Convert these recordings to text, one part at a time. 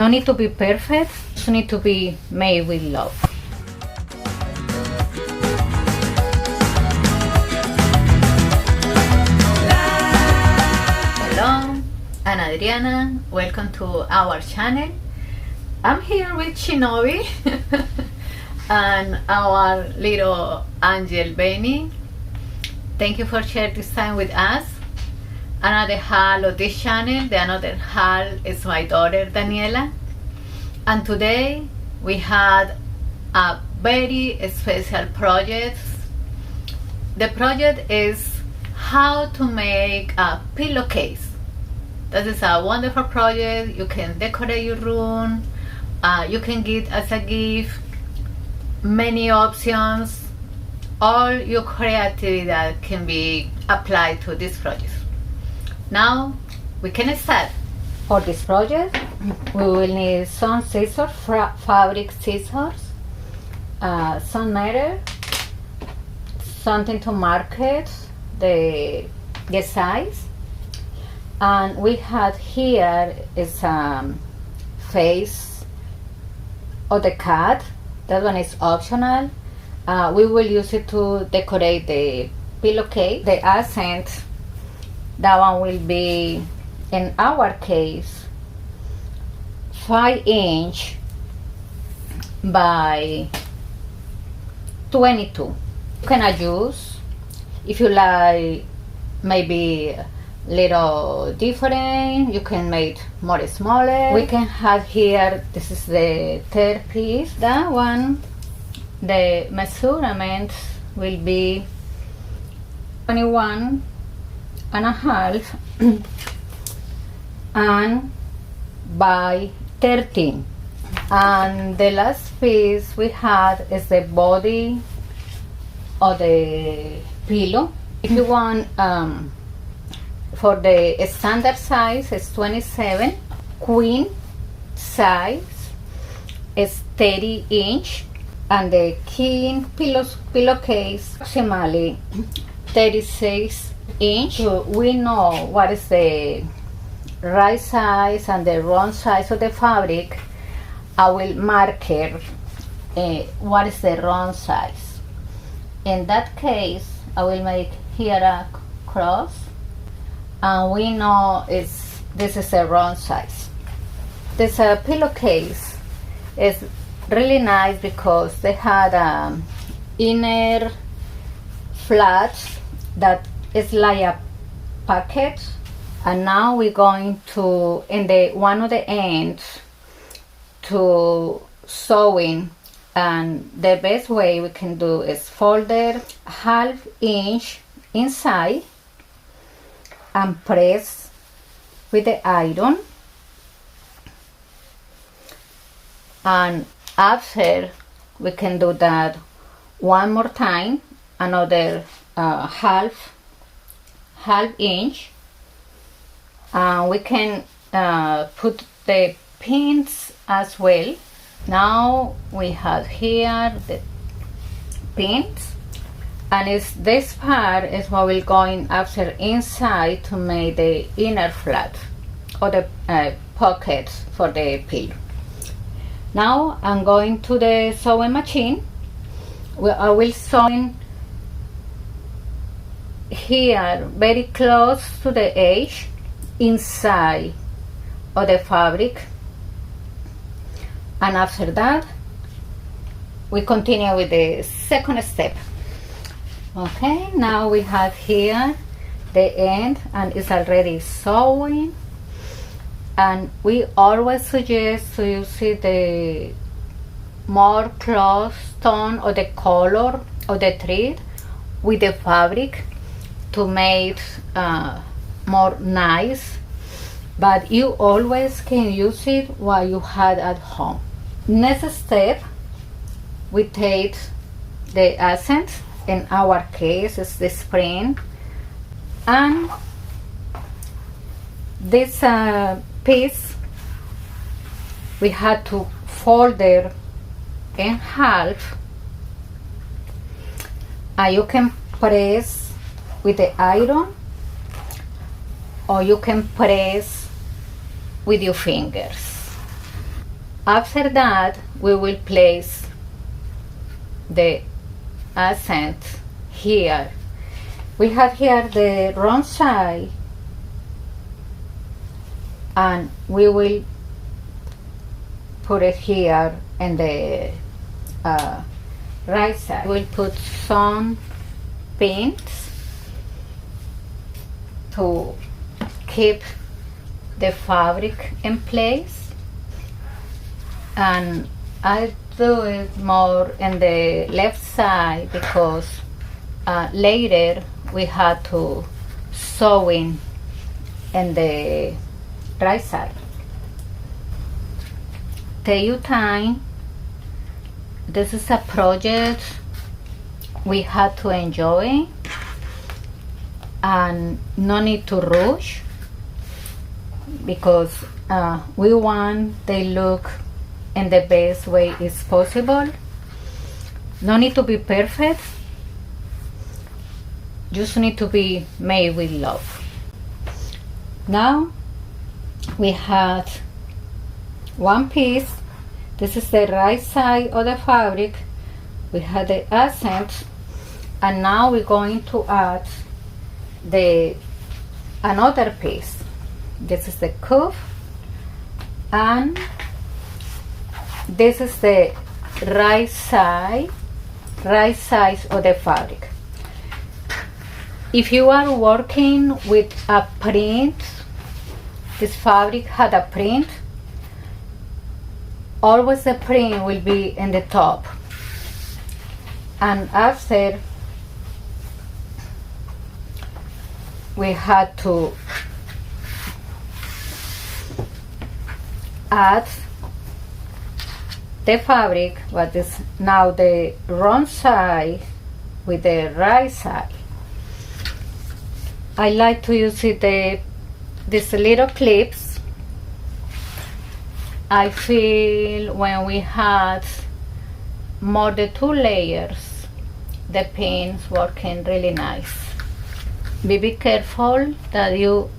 No need to be perfect, just need to be made with love. Hello, I'm Adriana. Welcome to our channel. I'm here with Shinobi and our little angel Benny. Thank you for sharing this time with us. Another half of this channel, the another half is my daughter Daniela. And today we had a very special project. The project is how to make a pillowcase. That is a wonderful project. You can decorate your room. You can get as a gift. Many options. All your creativity that can be applied to this project. Now we can start. For this project, we will need some scissors, fabric scissors, some metal, something to mark it, the size, and we had here is face of the cat. That one is optional. We will use it to decorate the pillowcase. The accent, that one will be, in our case, 5 inch by 22. You can adjust if you like, maybe little different. You can make more smaller. We can have here, this is the third piece. That one, the measurement will be 21 and a half and by 13. And the last piece we had is the body of the pillow. If you want, for the standard size is 27, queen size is 30 inch, and the king pillowcase approximately 36 inch. So we know what is the right size and the wrong size of the fabric. I will mark it what is the wrong size. In that case, I will make here a cross, and we know this is the wrong size. This pillowcase is really nice because they had inner flat that is like a packet, and now we're going to, in the one of the ends, to sewing. And the best way we can do is fold it ½ inch inside and press with the iron, and after we can do that one more time, another half inch, and we can put the pins as well. Now we have here the pins, and this part is what we're going after inside to make the inner flat or the pockets for the pillow. Now I'm going to the sewing machine. I will sew here very close to the edge inside of the fabric, and after that we continue with the second step. Okay, now we have here the end, and it's already sewing, and we always suggest to use the more close tone or the color of the thread with the fabric to make more nice, but you always can use it what you had at home. Next step, we take the accent. In our case is the spring, and this piece we had to fold it in half, and you can press with the iron, or you can press with your fingers. After that, we will place the accent here. We have here the wrong side, and we will put it here in the right side. We'll put some pins to keep the fabric in place, and I do it more in the left side because later we had to sew in the right side. Take your time. This is a project we had to enjoy and no need to rush, because we want they look in the best way is possible. No need to be perfect, just need to be made with love. Now we have one piece. This is the right side of the fabric. We have the accent, and now we're going to add another piece. This is the cuff, and this is the right side of the fabric. If you are working with a print, this fabric had a print, always the print will be in the top, and after we had to add the fabric, what is now the wrong side with the right side. I like to use these little clips. I feel when we had more than 2 layers, the pins working really nice. Be careful that you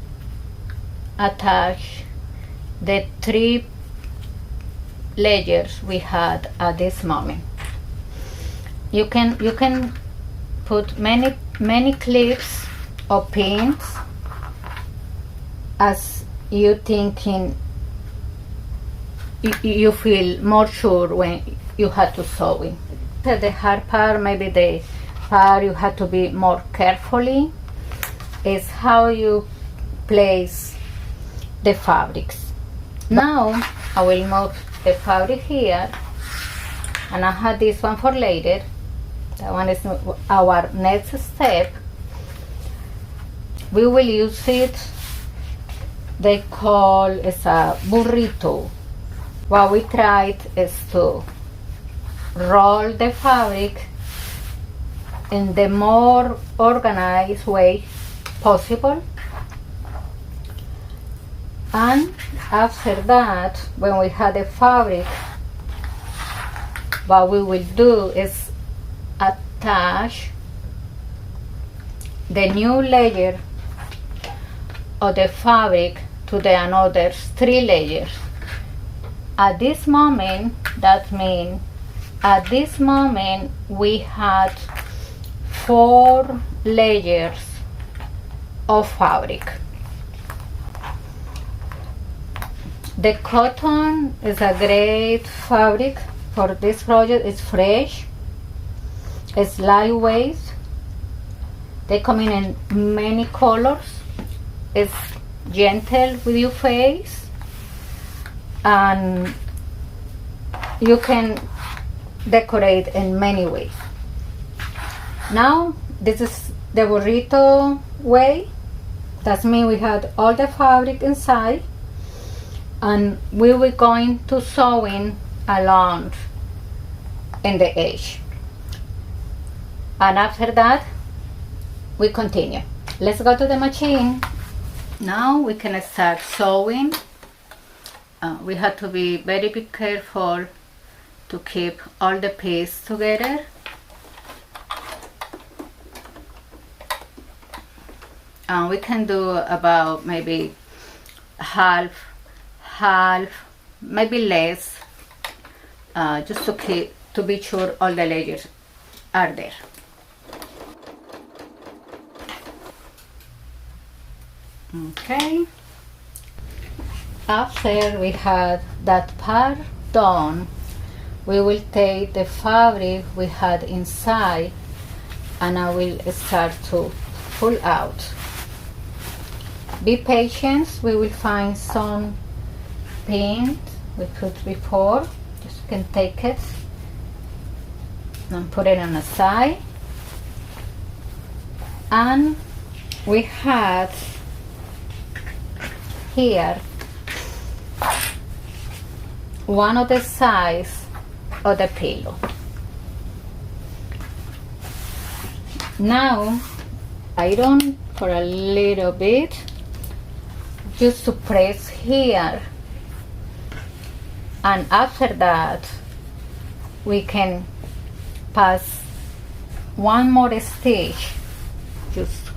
attach the 3 layers we had at this moment. You can put many clips or pins as you thinking you feel more sure when you have to sew it. The hard part, maybe the part you have to be more carefully, is how you place the fabrics. Now I will move the fabric here, and I have this one for later. That one is our next step. We will use it, they call it a burrito. What we tried is to roll the fabric in the more organized way possible, and after that, when we have the fabric, what we will do is attach the new layer of the fabric to the another 3 layers. At this moment, that means at this moment we had 4 layers of fabric. The cotton is a great fabric for this project. It's fresh, it's lightweight, they come in many colors, it's gentle with your face, and you can decorate in many ways. Now this is the burrito way. That means we had all the fabric inside, and we were going to sew in along in the edge, and after that we continue. Let's go to the machine. Now we can start sewing. We have to be very careful to keep all the pieces together. We can do about maybe half, maybe less just to be sure all the layers are there. Okay, after we had that part done, we will take the fabric we had inside and I will start to pull out. Be patient, we will find some pins we put before. Just can take it and put it on the side. And we had here one of the sides of the pillow. Now iron for a little bit, just to press here, and after that we can pass one more stitch just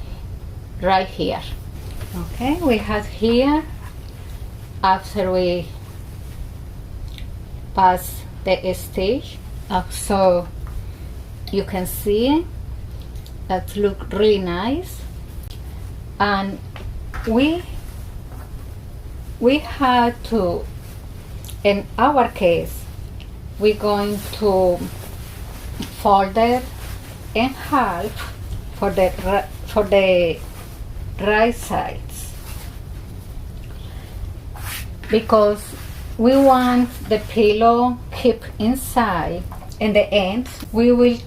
right here. Okay, we have here, after we pass the stitch up, so you can see that look really nice. And we had to, in our case, we're going to fold it in half for the right sides, because we want the pillow keep inside. In the end we will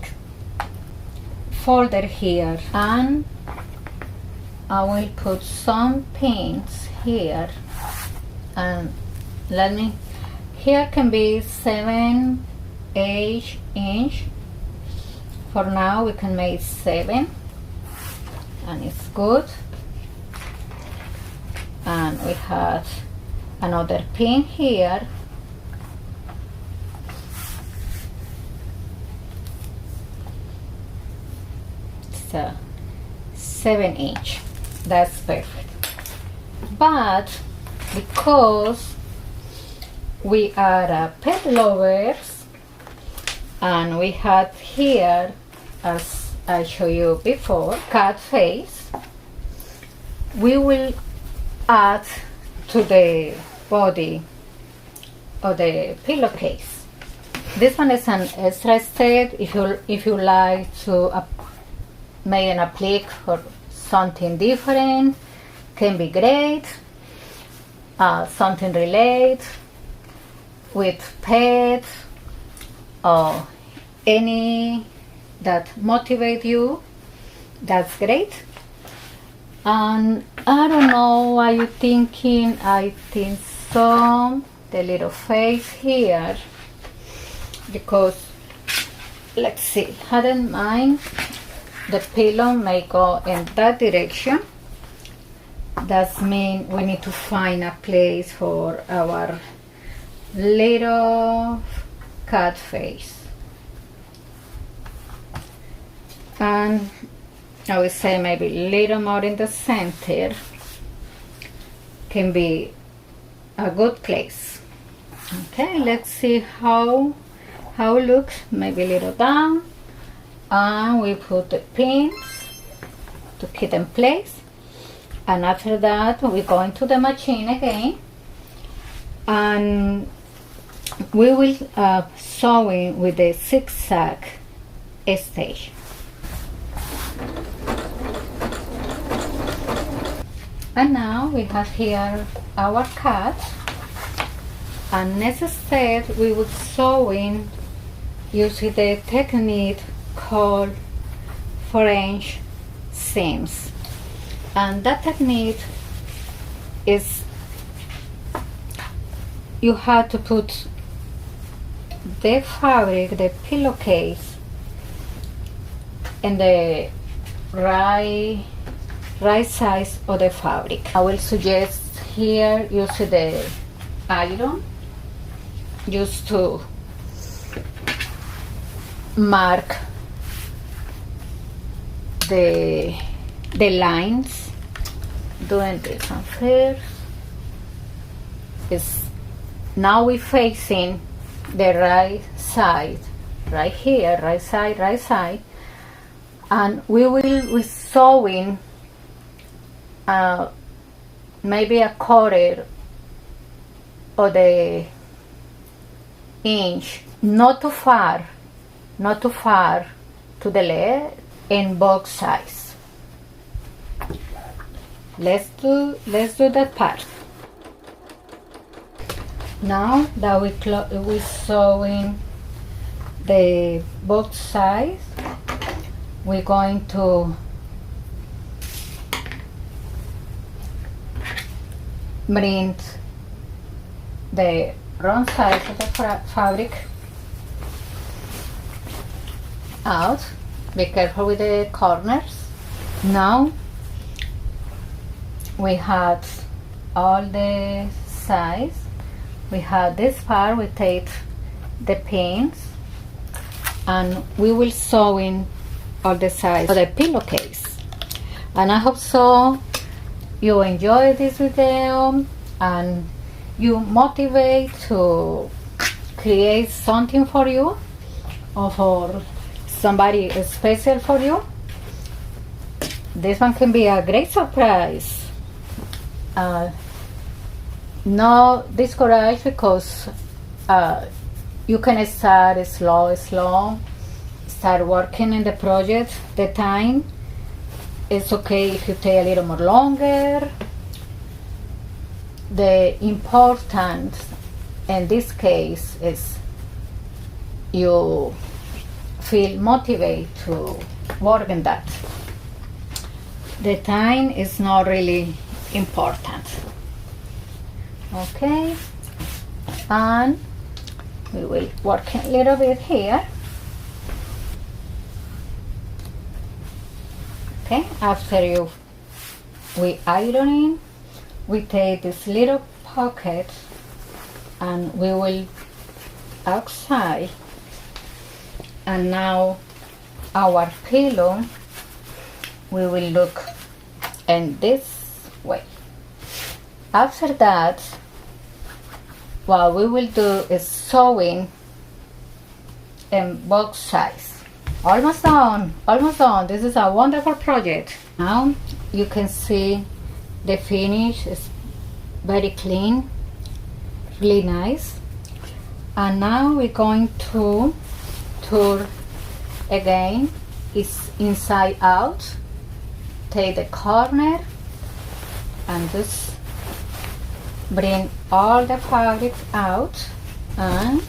fold it here, and I will put some pins here, and let me, here can be 7-8 inch. For now we can make 7, and it's good. And we have another pin here, it's a 7 inch. That's perfect. But because we are pet lovers and we had here, as I showed you before, cat face, we will add to the body of the pillowcase. This one is an extra step if you like to make an applique for something different, can be great. Something related with pets or any that motivate you, that's great. And I don't know what you're thinking. I think so, the little face here, because let's see, had in mind the pillow may go in that direction. That means we need to find a place for our little cat face. And I would say maybe a little more in the center can be a good place. Okay, let's see how it looks. Maybe a little down, and we put the pins to keep in place. And after that we go into the machine again, and we will sewing with the zigzag stitch. And now we have here our cat, and next step we will sewing using the technique called French seams. And that technique is, you have to put the fabric, the pillowcase, in the right size of the fabric. I will suggest here using the iron just to mark the lines. Doing this one first. Is now we're facing the right side, right here, right side, and we will be sewing maybe a quarter of the inch, not too far to the leg, in box size. Let's do that part. Now that we sewing the box size, we're going to bring the wrong side of the fabric out. Be careful with the corners. Now we had all the sides. We have this part, we take the pins and we will sew in all the sides of the pillowcase. And I hope so you enjoy this video and you motivate to create something for you or for somebody special for you. This one can be a great surprise. No discourage, because you can start slow, start working in the project. The time, it's okay if you take a little more longer. The important in this case is you feel motivated to work in that. The time is not really important. Okay, and we will work a little bit here. Okay, after we ironing, we take this little pocket and we will outside, and now our pillow, we will look in this way. After that, what we will do is sewing in box size. Almost done, almost done. This is a wonderful project. Now you can see the finish is very clean, really nice. And now we're going to turn again, it's inside out. Take the corner and just bring all the fabric out, and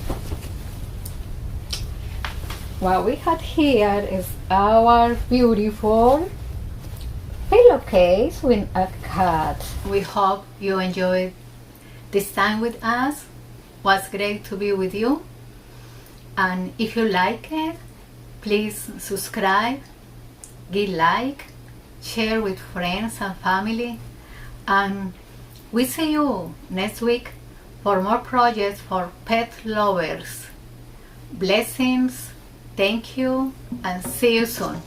what we have here is our beautiful pillowcase with a cat. We hope you enjoyed this time with us. It was great to be with you, and if you like it, please subscribe, give like, share with friends and family, and we see you next week for more projects for pet lovers. Blessings, thank you, and see you soon.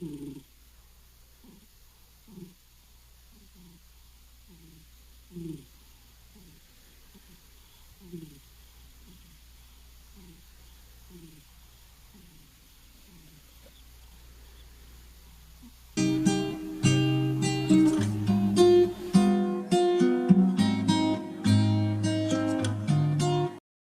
Mm-hmm.